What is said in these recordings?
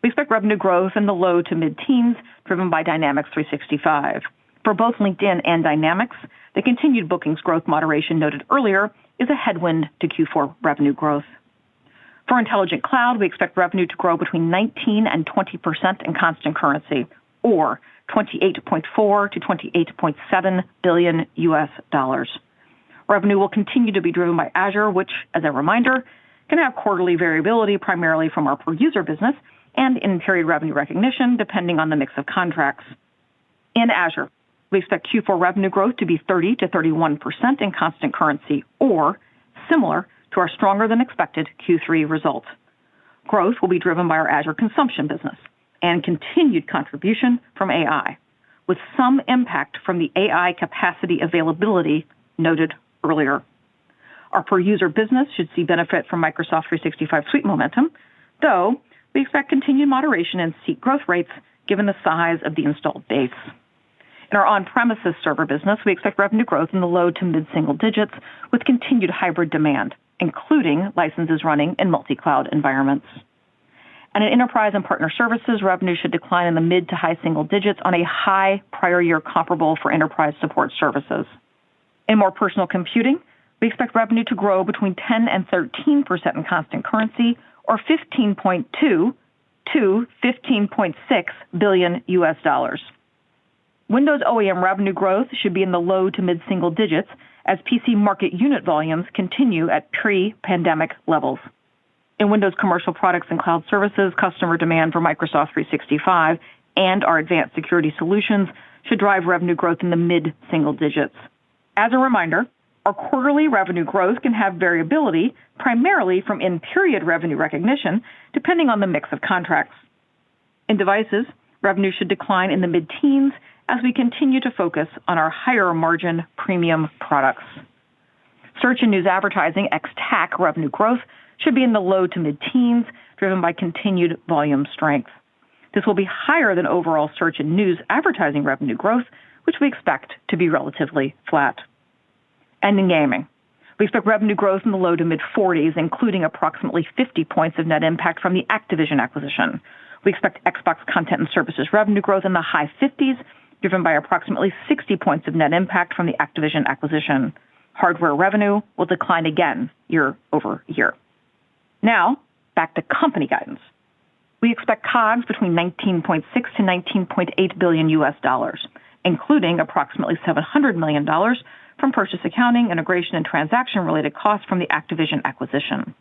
We expect revenue growth in the low to mid-teens, driven by Dynamics 365. For both LinkedIn and Dynamics, the continued bookings growth moderation noted earlier is a headwind to Q4 revenue growth. For Intelligent Cloud, we expect revenue to grow between 19 and 20% in constant currency, or $28.4 to $28.7 billion US dollars. Revenue will continue to be driven by Azure, which, as a reminder, can have quarterly variability primarily from our per-user business and in-period revenue recognition, depending on the mix of contracts. In Azure, we expect Q4 revenue growth to be 30 to 31% in constant currency, or similar to our stronger-than-expected Q3 results. Growth will be driven by our Azure consumption business and continued contribution from AI, with some impact from the AI capacity availability noted earlier. Our per-user business should see benefit from Microsoft 365 suite momentum, though we expect continued moderation in seat growth rates given the size of the installed base. In our on-premises server business, we expect revenue growth in the low to mid-single digits with continued hybrid demand, including licenses running in multi-cloud environments. And in enterprise and partner services, revenue should decline in the mid to high single digits on a high prior year comparable for enterprise support services. In more personal computing, we expect revenue to grow between 10 and 13% in constant currency, or $15.2 to $15.6 billion US dollars. Windows OEM revenue growth should be in the low to mid-single digits as PC market unit volumes continue at pre-pandemic levels. In Windows commercial products and cloud services, customer demand for Microsoft 365 and our advanced security solutions should drive revenue growth in the mid-single digits. As a reminder, our quarterly revenue growth can have variability primarily from in-period revenue recognition, depending on the mix of contracts. In devices, revenue should decline in the mid-teens as we continue to focus on our higher-margin premium products. Search and news advertising ex-TAC revenue growth should be in the low to mid-teens, driven by continued volume strength. This will be higher than overall search and news advertising revenue growth, which we expect to be relatively flat. And in gaming, we expect revenue growth in the low to mid-40s, including approximately 50 points of net impact from the Activision acquisition. We expect Xbox content and services revenue growth in the high 50s, driven by approximately 60 points of net impact from the Activision acquisition. Hardware revenue will decline again year over year. Now, back to company guidance. We expect COGS between $19.6 to $19.8 billion US dollars, including approximately $700 million from purchase accounting, integration, and transaction-related costs from the Activision acquisition.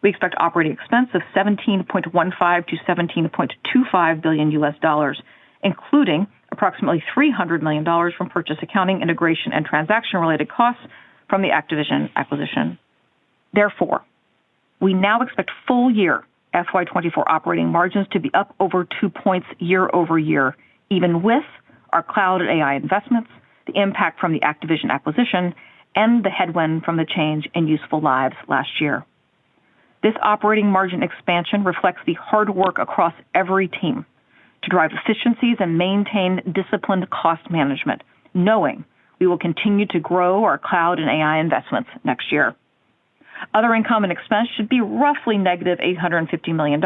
We expect operating expense of $17.15 to $17.25 billion US dollars, including approximately $300 million from purchase accounting, integration, and transaction-related costs from the Activision acquisition. Therefore, we now expect full-year FY24 operating margins to be up over 2 points year over year, even with our cloud and AI investments, the impact from the Activision acquisition, and the headwind from the change in useful lives last year. This operating margin expansion reflects the hard work across every team to drive efficiencies and maintain disciplined cost management, knowing we will continue to grow our cloud and AI investments next year. Other income and expense should be roughly negative $850 million,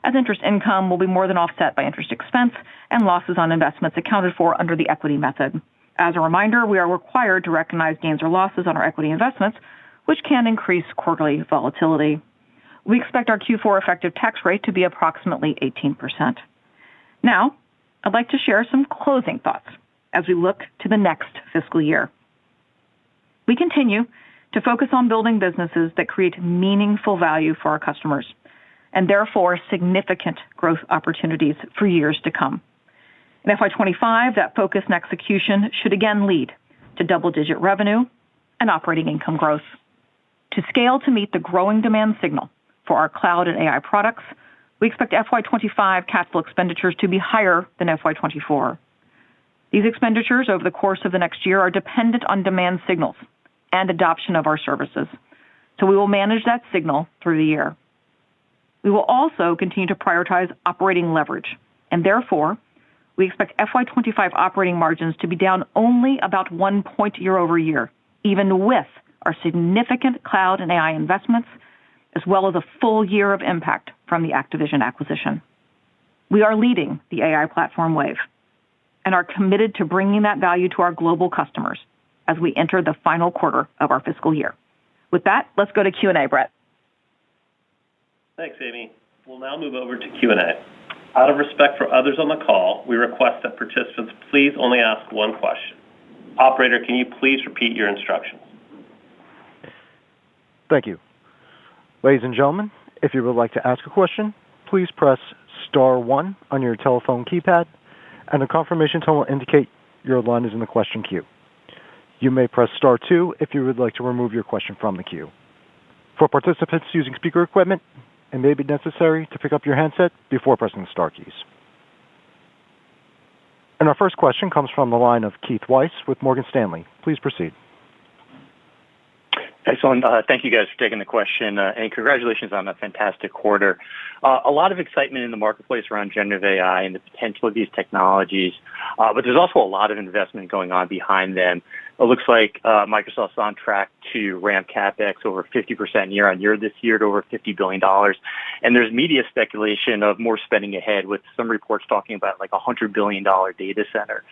as interest income will be more than offset by interest expense and losses on investments accounted for under the equity method. As a reminder, we are required to recognize gains or losses on our equity investments, which can increase quarterly volatility. We expect our Q4 effective tax rate to be approximately 18%. Now, I'd like to share some closing thoughts as we look to the next fiscal year. We continue to focus on building businesses that create meaningful value for our customers and therefore significant growth opportunities for years to come. In FY25, that focus and execution should again lead to double-digit revenue and operating income growth. To scale to meet the growing demand signal for our cloud and AI products, we expect FY25 capital expenditures to be higher than FY24. These expenditures over the course of the next year are dependent on demand signals and adoption of our services, so we will manage that signal through the year. We will also continue to prioritize operating leverage, and therefore, we expect FY25 operating margins to be down only about 1 point year over year, even with our significant cloud and AI investments, as well as a full year of impact from the Activision acquisition. We are leading the AI platform wave and are committed to bringing that value to our global customers as we enter the final quarter of our fiscal year. With that, let's go to Q&A, Brett. Thanks, Amy. We'll now move over to Q&A. Out of respect for others on the call, we request that participants please only ask one question. Operator, can you please repeat your instructions? Thank you. Ladies and gentlemen, if you would like to ask a question, please press star 1 on your telephone keypad, and a confirmation tone will indicate your line is in the question queue. You may press star 2 if you would like to remove your question from the queue. For participants using speaker equipment, it may be necessary to pick up your handset before pressing the star keys. And our first question comes from the line of Keith Weiss with Morgan Stanley. Please proceed. Excellent. Thank you guys for taking the question, and congratulations on a fantastic quarter. A lot of excitement in the marketplace around generative AI and the potential of these technologies, but there's also a lot of investment going on behind them. It looks like Microsoft's on track to ramp CapEx over 50% year on year this year to over $50 billion. And there's media speculation of more spending ahead, with some reports talking about like a $100 billion data center.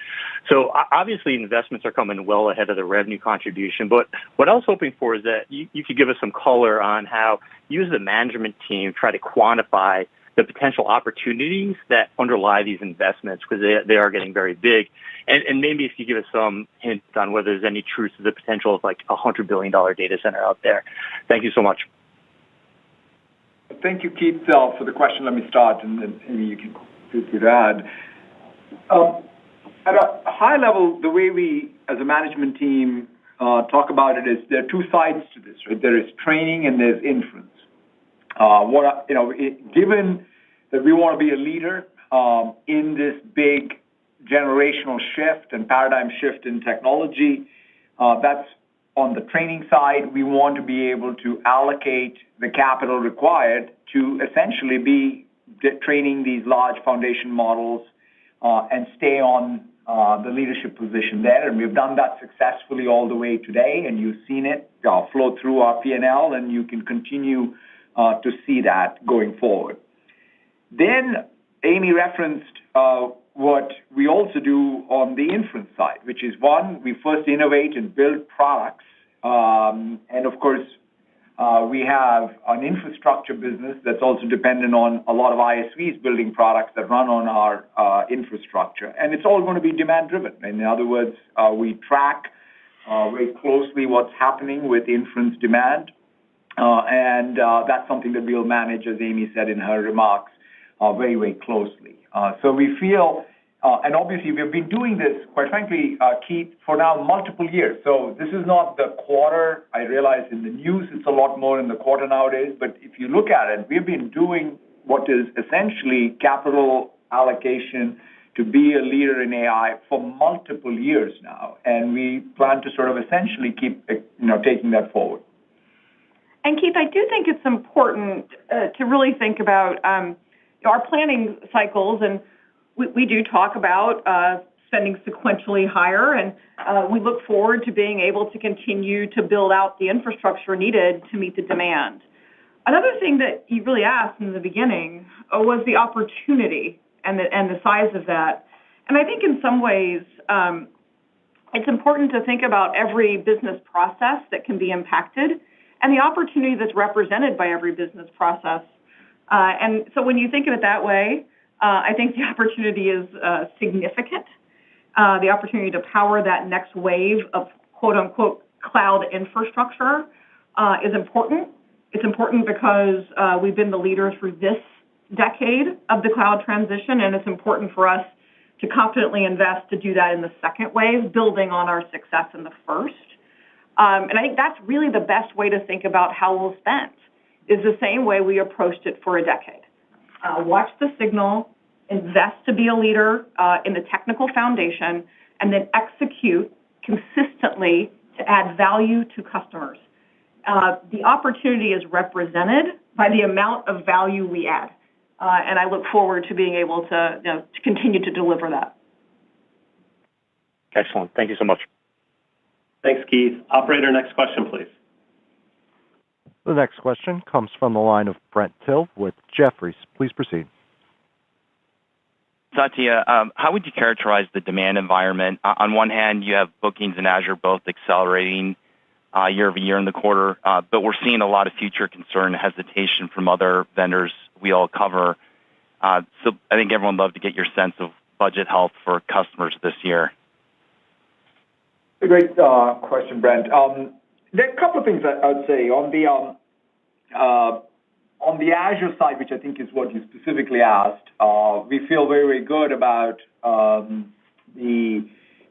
So obviously investments are coming well ahead of the revenue contribution. But what I was hoping for is that you could give us some color on how you as the management team try to quantify the potential opportunities that underlie these investments, because they are getting very big. And maybe if you give us some hints on whether there's any truth to the potential of like a $100 billion data center out there. Thank you so much. Thank you, Keith, for the question. Let me start, and then maybe you can feel free to add. At a high level, the way we, as a management team, talk about it is there are two sides to this, right? There is training and there's inference. Given that we want to be a leader in this big generational shift and paradigm shift in technology, that's on the training side. We want to be able to allocate the capital required to essentially be training these large foundation models and stay on the leadership position there. And we've done that successfully all the way today, and you've seen it flow through our P&L, and you can continue to see that going forward. Then Amy referenced what we also do on the inference side, which is, one, we first innovate and build products. And of course, we have an infrastructure business that's also dependent on a lot of ISVs building products that run on our infrastructure. And it's all going to be demand-driven. In other words, we track very closely what's happening with inference demand. And that's something that we'll manage, as Amy said in her remarks, very, very closely. So we feel, and obviously we've been doing this, quite frankly, Keith, for now multiple years. So this is not the quarter. I realize in the news it's a lot more in the quarter nowadays. But if you look at it, we've been doing what is essentially capital allocation to be a leader in AI for multiple years now. And we plan to sort of essentially keep taking that forward. And Keith, I do think it's important to really think about our planning cycles, and we do talk about spending sequentially higher, and we look forward to being able to continue to build out the infrastructure needed to meet the demand. Another thing that you really asked in the beginning was the opportunity and the size of that. And I think in some ways it's important to think about every business process that can be impacted and the opportunity that's represented by every business process. And so when you think of it that way, I think the opportunity is significant. The opportunity to power that next wave of quote-unquote cloud infrastructure is important. It's important because we've been the leader through this decade of the cloud transition, and it's important for us to confidently invest to do that in the second wave, building on our success in the first. And I think that's really the best way to think about how we'll spend, is the same way we approached it for a decade. Watch the signal, invest to be a leader in the technical foundation, and then execute consistently to add value to customers. The opportunity is represented by the amount of value we add. And I look forward to being able to continue to deliver that. Excellent. Thank you so much. Thanks, Keith. Operator, next question, please. The next question comes from the line of Brent Thill with Jefferies. Please proceed. Satya, how would you characterize the demand environment? On one hand, you have bookings and Azure both accelerating year over year in the quarter, but we're seeing a lot of future concern and hesitation from other vendors we all cover. So I think everyone would love to get your sense of budget health for customers this year. A great question, Brent. There are a couple of things I would say. On the Azure side, which I think is what you specifically asked, we feel very, very good about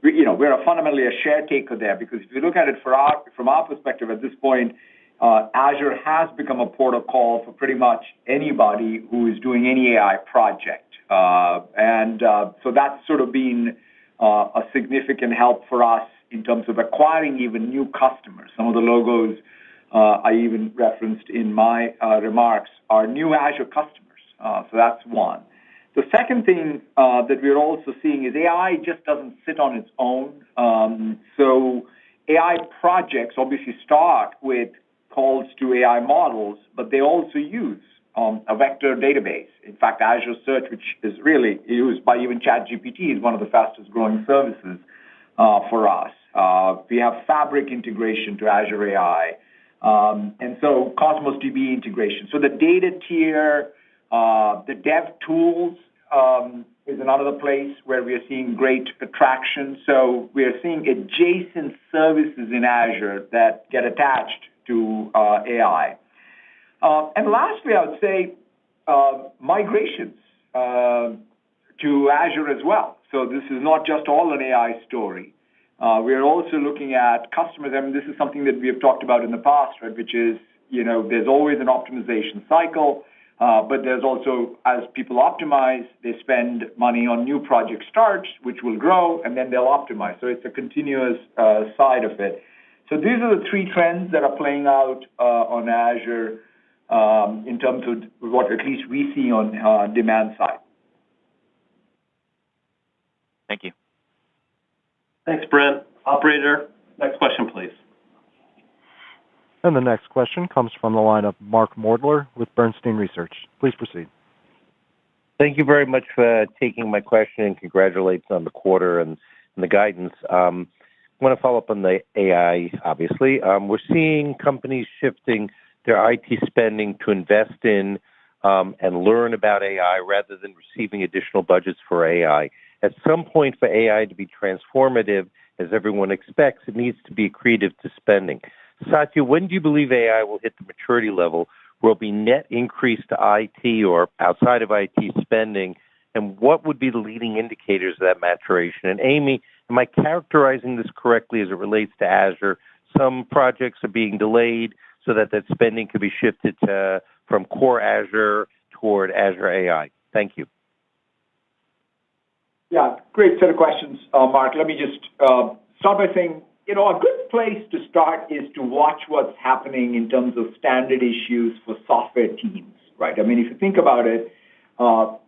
we're fundamentally a share taker there, because if you look at it from our perspective at this point, Azure has become a port of call for pretty much anybody who is doing any AI project. So that's sort of been a significant help for us in terms of acquiring even new customers. Some of the logos I even referenced in my remarks are new Azure customers. So that's one. The second thing that we're also seeing is AI just doesn't sit on its own. So AI projects obviously start with calls to AI models, but they also use a vector database. In fact, Azure Search, which is really used by even ChatGPT, is one of the fastest growing services for us. We have Fabric integration to Azure AI. And so Cosmos DB integration. So the data tier, the dev tools is another place where we are seeing great attraction. So we are seeing adjacent services in Azure that get attached to AI. And lastly, I would say migrations to Azure as well. So this is not just all an AI story. We are also looking at customers. I mean, this is something that we have talked about in the past, right? Which is, there's always an optimization cycle, but there's also, as people optimize, they spend money on new project starts, which will grow, and then they'll optimize. So it's a continuous side of it. So these are the three trends that are playing out on Azure in terms of what at least we see on demand side. Thank you. Thanks, Brent. Operator, next question, please. And the next question comes from the line of Mark Moerdler with Bernstein Research. Please proceed. Thank you very much for taking my question, and congratulations on the quarter and the guidance. I want to follow up on the AI, obviously. We're seeing companies shifting their IT spending to invest in and learn about AI rather than receiving additional budgets for AI. At some point, for AI to be transformative, as everyone expects, it needs to be accretive to spending. Satya, when do you believe AI will hit the maturity level where it will be net increase to IT or outside of IT spending, and what would be the leading indicators of that maturation? And Amy, am I characterizing this correctly as it relates to Azure? Some projects are being delayed so that spending could be shifted from core Azure toward Azure AI. Thank you. Yeah, great set of questions, Mark. Let me just start by saying, a good place to start is to watch what's happening in terms of standard issues for software teams, right? I mean, if you think about it,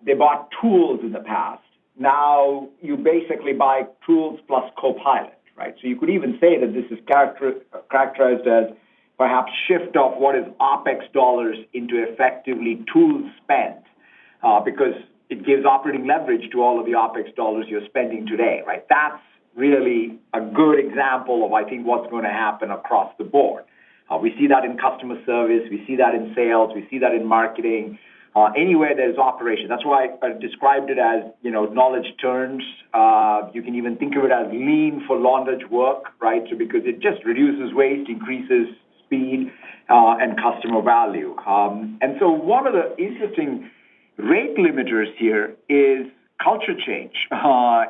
they bought tools in the past. Now you basically buy tools plus Copilot, right? So you could even say that this is characterized as perhaps shift of what is OpEx dollars into effectively tools spent, because it gives operating leverage to all of the OpEx dollars you're spending today, right? That's really a good example of, I think, what's going to happen across the board. We see that in customer service. We see that in sales. We see that in marketing. Anywhere there's operation. That's why I described it as, knowledge turns. You can even think of it as lean for knowledge work, right? So because it just reduces waste, increases speed, and customer value. And so one of the interesting rate limiters here is culture change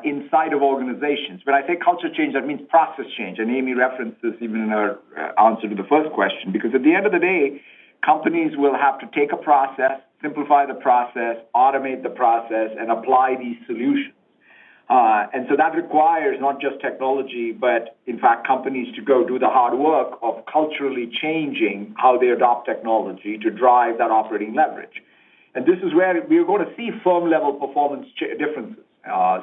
inside of organizations. When I say culture change, that means process change. And Amy referenced this even in her answer to the first question, because at the end of the day, companies will have to take a process, simplify the process, automate the process, and apply these solutions. And so that requires not just technology, but in fact, companies to go do the hard work of culturally changing how they adopt technology to drive that operating leverage. And this is where we're going to see firm-level performance differences.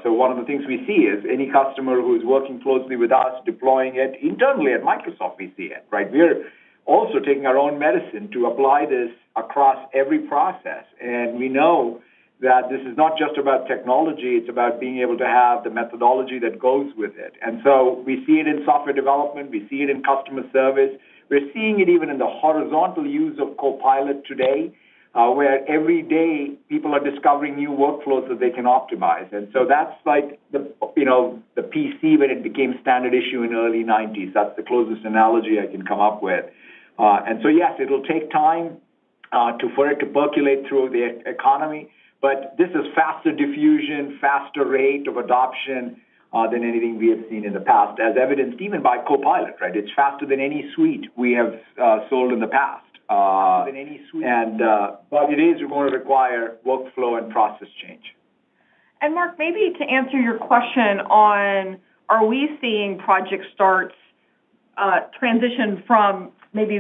So one of the things we see is any customer who is working closely with us, deploying it internally at Microsoft, we see it, right? We're also taking our own medicine to apply this across every process. And we know that this is not just about technology, it's about being able to have the methodology that goes with it. And so we see it in software development, we see it in customer service, we're seeing it even in the horizontal use of Copilot today, where every day people are discovering new workflows that they can optimize. And so that's like the PC when it became standard issue in the early 90s. That's the closest analogy I can come up with. And so yes, it'll take time for it to percolate through the economy, but this is faster diffusion, faster rate of adoption than anything we have seen in the past, as evidenced even by Copilot, right? It's faster than any suite we have sold in the past. But it is going to require workflow and process change. And Mark, maybe to answer your question on, are we seeing project starts transition from maybe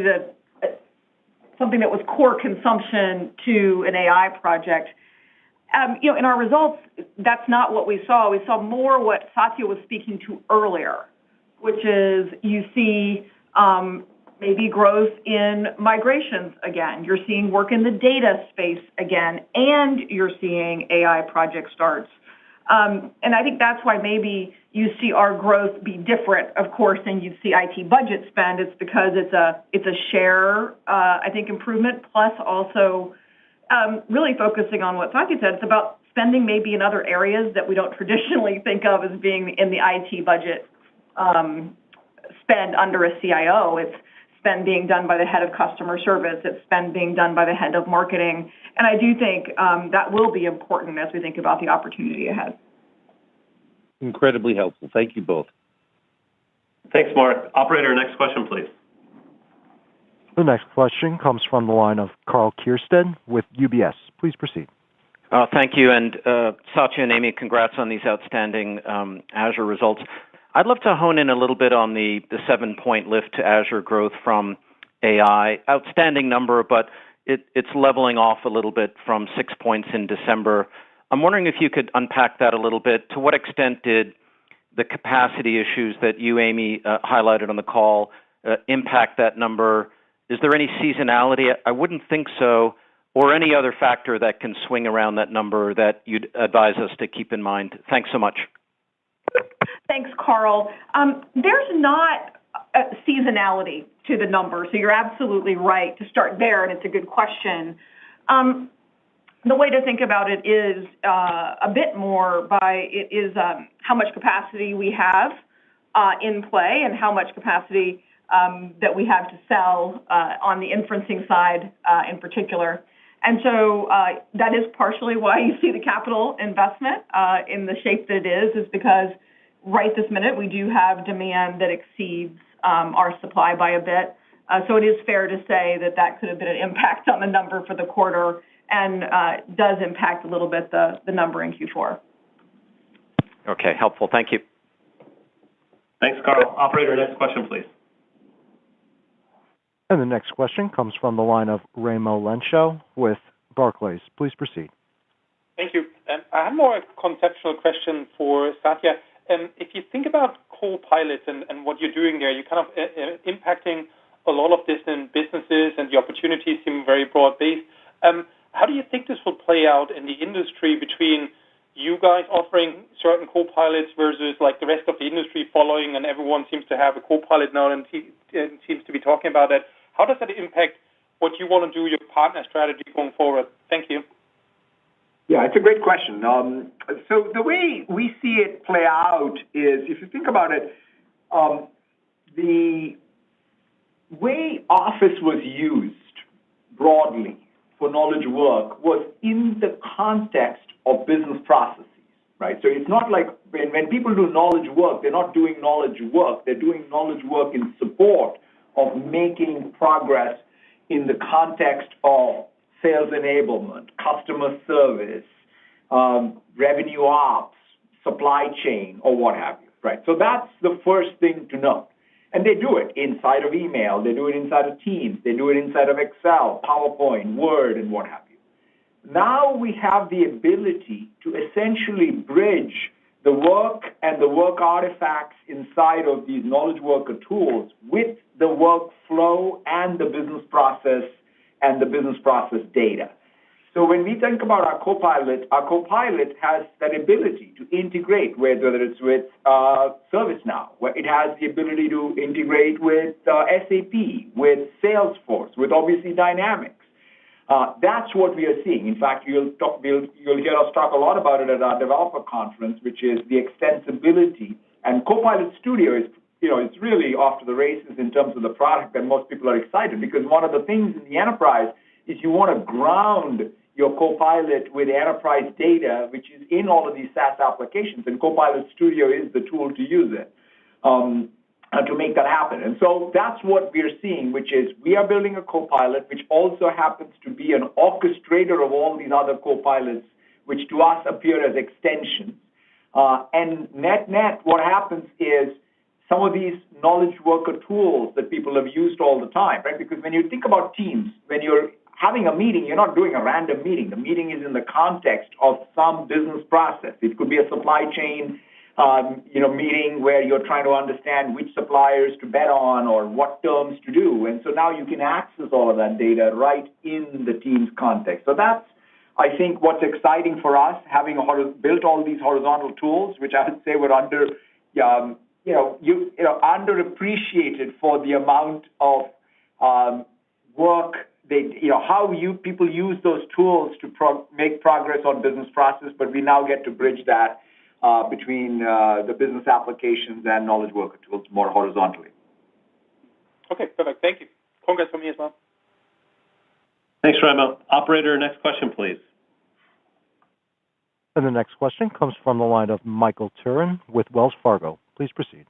something that was core consumption to an AI project? In our results, that's not what we saw. We saw more what Satya was speaking to earlier, which is you see maybe growth in migrations again. You're seeing work in the data space again, and you're seeing AI project starts. And I think that's why maybe you see our growth be different, of course, than you'd see IT budget spend. It's because it's a share, I think, improvement, plus also really focusing on what Satya said. It's about spending maybe in other areas that we don't traditionally think of as being in the IT budget spend under a CIO. It's spend being done by the head of customer service. It's spend being done by the head of marketing. And I do think that will be important as we think about the opportunity ahead. Incredibly helpful. Thank you both. Thanks, Mark. Operator, next question, please. The next question comes from the line of Karl Keirstead with UBS. Please proceed. Thank you. And Satya and Amy, congrats on these outstanding Azure results. I'd love to hone in a little bit on the 7-point lift to Azure growth from AI. Outstanding number, but it's leveling off a little bit from 6 points in December. I'm wondering if you could unpack that a little bit. To what extent did the capacity issues that you, Amy, highlighted on the call impact that number? Is there any seasonality? I wouldn't think so. Or any other factor that can swing around that number that you'd advise us to keep in mind? Thanks so much. Thanks, Carl. There's not a seasonality to the number, so you're absolutely right to start there, and it's a good question. The way to think about it is a bit more how much capacity we have in play and how much capacity that we have to sell on the inferencing side in particular. And so that is partially why you see the capital investment in the shape that it is because right this minute we do have demand that exceeds our supply by a bit. So it is fair to say that could have been an impact on the number for the quarter and does impact a little bit the number in Q4. Okay, helpful. Thank you. Thanks, Carl. Operator, next question, please. And the next question comes from the line of Raimo Lenschow with Barclays. Please proceed. Thank you. I have more a conceptual question for Satya. If you think about Copilot and what you're doing there, you're kind of impacting a lot of different businesses and the opportunities seem very broad-based. How do you think this will play out in the industry between you guys offering certain Copilots versus like the rest of the industry following and everyone seems to have a Copilot now and seems to be talking about that? How does that impact what you want to do, your partner strategy going forward? Thank you. Yeah, it's a great question. So the way we see it play out is, if you think about it, the way Office was used broadly for knowledge work was in the context of business processes, right? So it's not like when people do knowledge work, they're not doing knowledge work. They're doing knowledge work in support of making progress in the context of sales enablement, customer service, revenue ops, supply chain, or what have you, right? So that's the first thing to know. And they do it inside of email. They do it inside of Teams. They do it inside of Excel, PowerPoint, Word, and what have you. Now we have the ability to essentially bridge the work and the work artifacts inside of these knowledge worker tools with the workflow and the business process data. So when we think about our Copilot has that ability to integrate, whether it's with ServiceNow, where it has the ability to integrate with SAP, with Salesforce, with obviously Dynamics. That's what we are seeing. In fact, you'll hear us talk a lot about it at our developer conference, which is the extensibility. And Copilot Studio is, it's really off to the races in terms of the product, and most people are excited because one of the things in the enterprise is you want to ground your Copilot with enterprise data, which is in all of these SaaS applications, and Copilot Studio is the tool to use it to make that happen. And so that's what we're seeing, which is we are building a Copilot, which also happens to be an orchestrator of all these other Copilots, which to us appear as extensions. And net, what happens is some of these knowledge worker tools that people have used all the time, right? Because when you think about teams, when you're having a meeting, you're not doing a random meeting. The meeting is in the context of some business process. It could be a supply chain, meeting where you're trying to understand which suppliers to bet on or what terms to do. And so now you can access all of that data right in the team's context. So that's, I think, what's exciting for us, having built all these horizontal tools, which I would say were underappreciated for the amount of work how people use those tools to make progress on business process, but we now get to bridge that between the business applications and knowledge worker tools more horizontally. Okay, perfect. Thank you. Congrats from me as well. Thanks, Raimo. Operator, next question, please. And the next question comes from the line of Michael Turrin with Wells Fargo. Please proceed.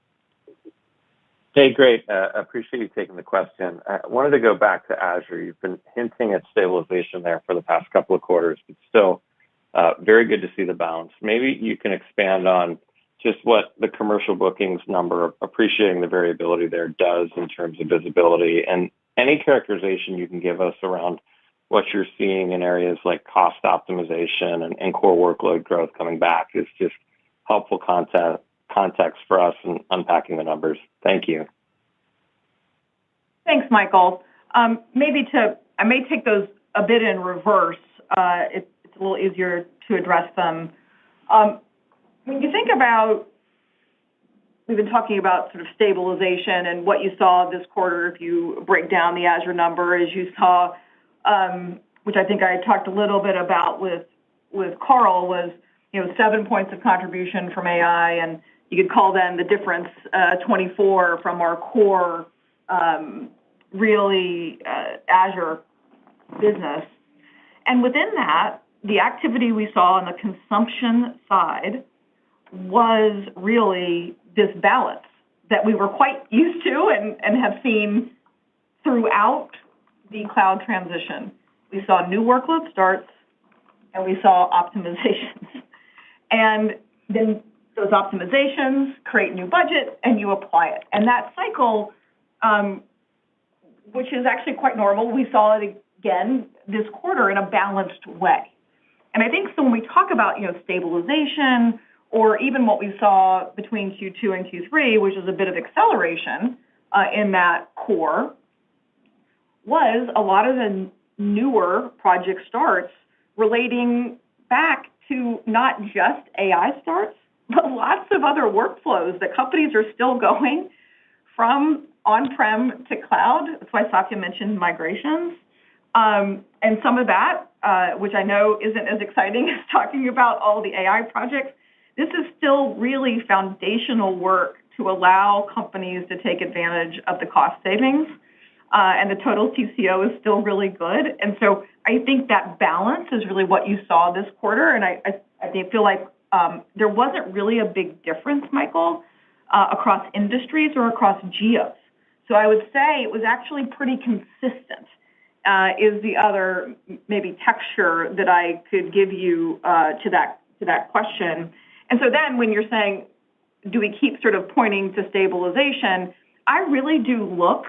Hey, great. Appreciate you taking the question. I wanted to go back to Azure. You've been hinting at stabilization there for the past couple of quarters, but still very good to see the bounce. Maybe you can expand on just what the commercial bookings number, appreciating the variability there, does in terms of visibility, and any characterization you can give us around what you're seeing in areas like cost optimization and core workload growth coming back is just helpful context for us in unpacking the numbers. Thank you. Thanks, Michael. I may take those a bit in reverse. It's a little easier to address them. When you think about, we've been talking about sort of stabilization and what you saw this quarter, if you break down the Azure number, as you saw, which I think I talked a little bit about with Carl, was 7 points of contribution from AI, and you could call them the difference 24 from our core, really Azure business. And within that, the activity we saw on the consumption side was really this balance that we were quite used to and have seen throughout the cloud transition. We saw new workload starts, and we saw optimizations. And then those optimizations create new budget, and you apply it. And that cycle, which is actually quite normal, we saw it again this quarter in a balanced way. And I think so when we talk about stabilization, or even what we saw between Q2 and Q3, which is a bit of acceleration in that core, was a lot of the newer project starts relating back to not just AI starts, but lots of other workflows that companies are still going from on-prem to cloud. That's why Satya mentioned migrations. And some of that, which I know isn't as exciting as talking about all the AI projects, this is still really foundational work to allow companies to take advantage of the cost savings. And the total TCO is still really good. And so I think that balance is really what you saw this quarter. And I feel like there wasn't really a big difference, Michael, across industries or across geos. So I would say it was actually pretty consistent, is the other maybe texture that I could give you to that question. And so then when you're saying, do we keep sort of pointing to stabilization, I really do look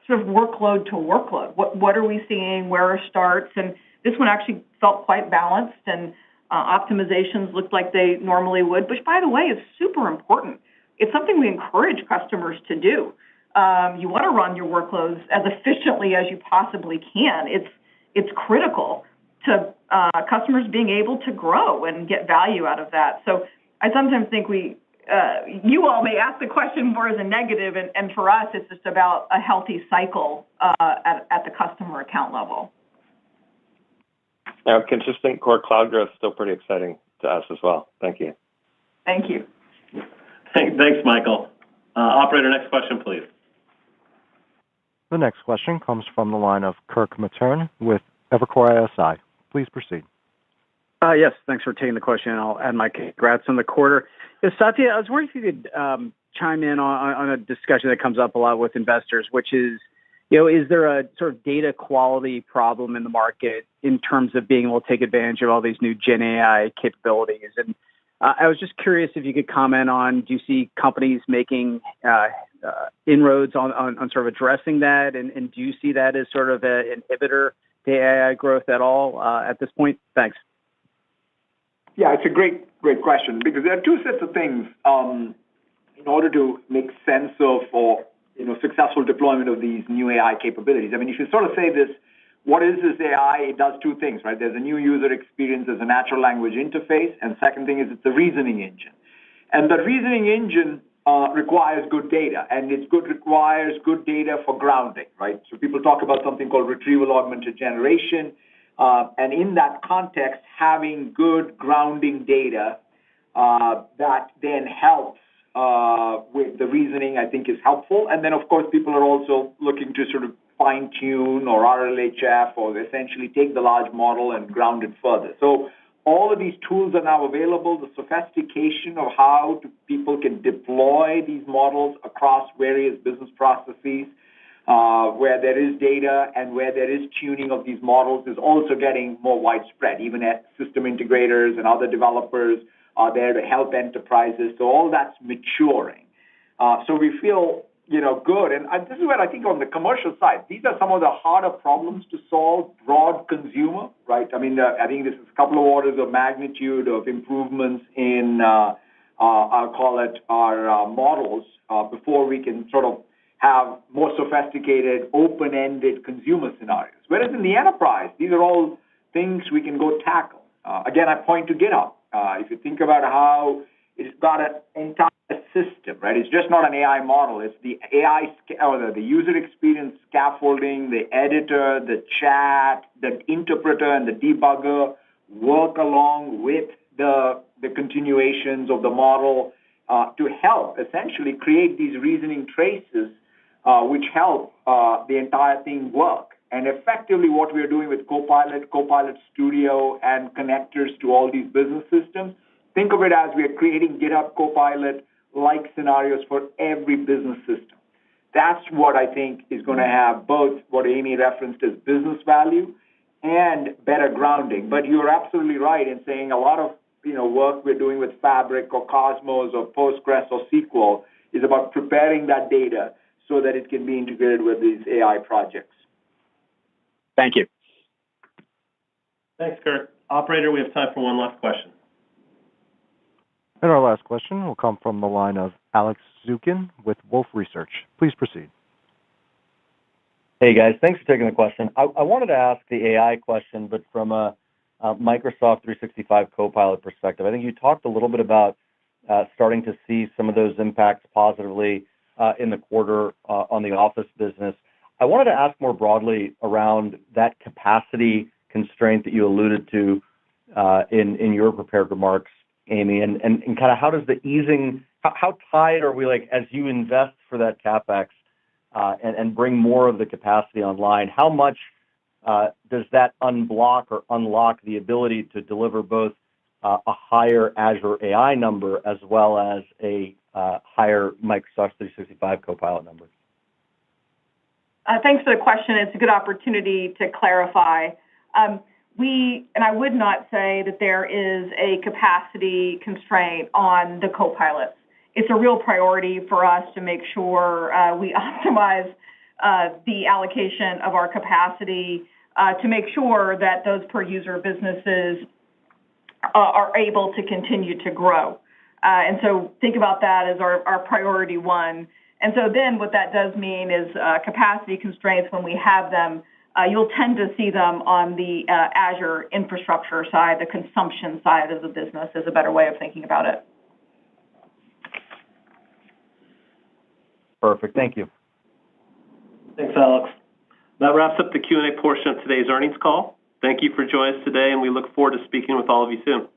sort of workload to workload. What are we seeing? Where are starts? And this one actually felt quite balanced, and optimizations looked like they normally would, which, by the way, is super important. It's something we encourage customers to do. You want to run your workloads as efficiently as you possibly can. It's critical. to customers being able to grow and get value out of that. So I sometimes think you all may ask the question more as a negative, and for us, it's just about a healthy cycle at the customer account level. Now, consistent core cloud growth is still pretty exciting to us as well. Thank you. Thank you. Thanks, Michael. Operator, next question, please. The next question comes from the line of Kirk Materne with Evercore ISI. Please proceed. Yes, thanks for taking the question. I'll add my congrats on the quarter. Satya, I was wondering if you could chime in on a discussion that comes up a lot with investors, which is, is there a sort of data quality problem in the market in terms of being able to take advantage of all these new Gen AI capabilities? And I was just curious if you could comment on, do you see companies making inroads on sort of addressing that? And do you see that as sort of an inhibitor to AI growth at all at this point? Thanks. Yeah, it's a great question, because there are two sets of things in order to make sense of successful deployment of these new AI capabilities. I mean, if you sort of say this, what is this AI? It does two things, right? There's a new user experience, there's a natural language interface, and second thing is it's a reasoning engine. And the reasoning engine requires good data, and requires good data for grounding, right? So people talk about something called retrieval augmented generation, and in that context, having good grounding data that then helps with the reasoning, I think, is helpful. And then, of course, people are also looking to sort of fine-tune or RLHF or essentially take the large model and ground it further. So all of these tools are now available. The sophistication of how people can deploy these models across various business processes where there is data and where there is tuning of these models is also getting more widespread. Even as system integrators and other developers are there to help enterprises. So all that's maturing. So we feel good. And this is where I think on the commercial side, these are some of the harder problems to solve, broad consumer, right? I mean, I think this is a couple of orders of magnitude of improvements in, I'll call it, our models before we can sort of have more sophisticated, open-ended consumer scenarios. Whereas in the enterprise, these are all things we can go tackle. Again, I point to GitHub. If you think about how it's got an entire system, right? It's just not an AI model. It's the AI or the user experience scaffolding, the editor, the chat, the interpreter, and the debugger work along with the continuations of the model to help essentially create these reasoning traces which help the entire thing work. And effectively what we're doing with Copilot Studio, and connectors to all these business systems, think of it as we are creating GitHub Copilot-like scenarios for every business system. That's what I think is going to have both what Amy referenced as business value and better grounding. But you're absolutely right in saying a lot of work we're doing with Fabric or Cosmos or Postgres or SQL is about preparing that data so that it can be integrated with these AI projects. Thank you. Thanks, Kirk. Operator, we have time for one last question. And our last question will come from the line of Alex Zukin with Wolfe Research. Please proceed. Hey, guys. Thanks for taking the question. I wanted to ask the AI question, but from a Microsoft 365 Copilot perspective. I think you talked a little bit about starting to see some of those impacts positively in the quarter on the Office business. I wanted to ask more broadly around that capacity constraint that you alluded to in your prepared remarks, Amy, and kind of how does the easing, how tied are we, like, as you invest for that CapEx and bring more of the capacity online, how much does that unblock or unlock the ability to deliver both a higher Azure AI number as well as a higher Microsoft 365 Copilot number? Thanks for the question. It's a good opportunity to clarify. I would not say that there is a capacity constraint on the Copilots. It's a real priority for us to make sure we optimize the allocation of our capacity to make sure that those per user businesses are able to continue to grow. And so think about that as our priority one. And so then what that does mean is capacity constraints when we have them you'll tend to see them on the Azure infrastructure side, the consumption side of the business is a better way of thinking about it. Perfect. Thank you. Thanks, Alex. That wraps up the Q&A portion of today's earnings call. Thank you for joining us today, and we look forward to speaking with all of you soon.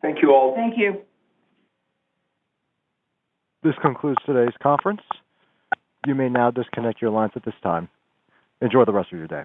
Thank you all. Thank you. This concludes today's conference. You may now disconnect your lines at this time. Enjoy the rest of your day.